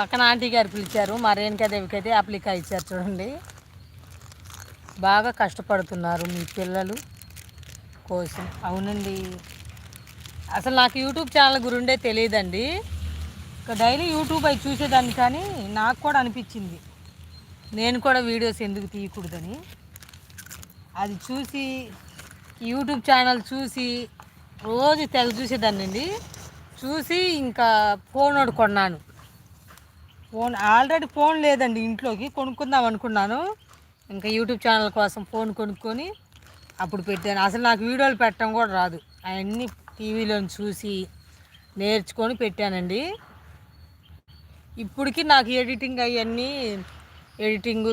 పక్కన ఆంటీ గారు పిలిచారు. మా రేణుకాదేవికి అయితే అప్లికా ఇచ్చారు చూడండి. బాగా కష్టపడుతున్నారు మీ పిల్లలు కోసం. అవునండి, అసలు నాకు యూట్యూబ్ ఛానల్ గురుండే తెలియదండి. ఇక డైలీ యూట్యూబ్ అవి చూసేదాన్ని, కానీ నాకు కూడా అనిపించింది నేను కూడా వీడియోస్ ఎందుకు తీయకూడదని. అది చూసి యూట్యూబ్ ఛానల్ చూసి రోజు తెగ చూసేదాన్ని అండి. చూసి ఇంకా ఫోన్ ఒకటి కొన్నాను. ఫోన్ ఆల్రెడీ ఫోన్ లేదండి ఇంట్లోకి, కొనుక్కుందాం అనుకున్నాను. ఇంకా యూట్యూబ్ ఛానల్ కోసం ఫోన్ కొనుక్కొని అప్పుడు పెట్టాను. అసలు నాకు వీడియోలు పెట్టడం కూడా రాదు, అవన్నీ టీవీలో చూసి నేర్చుకొని పెట్టానండి. ఇప్పటికి నాకు ఎడిటింగ్ అవన్నీ ఎడిటింగు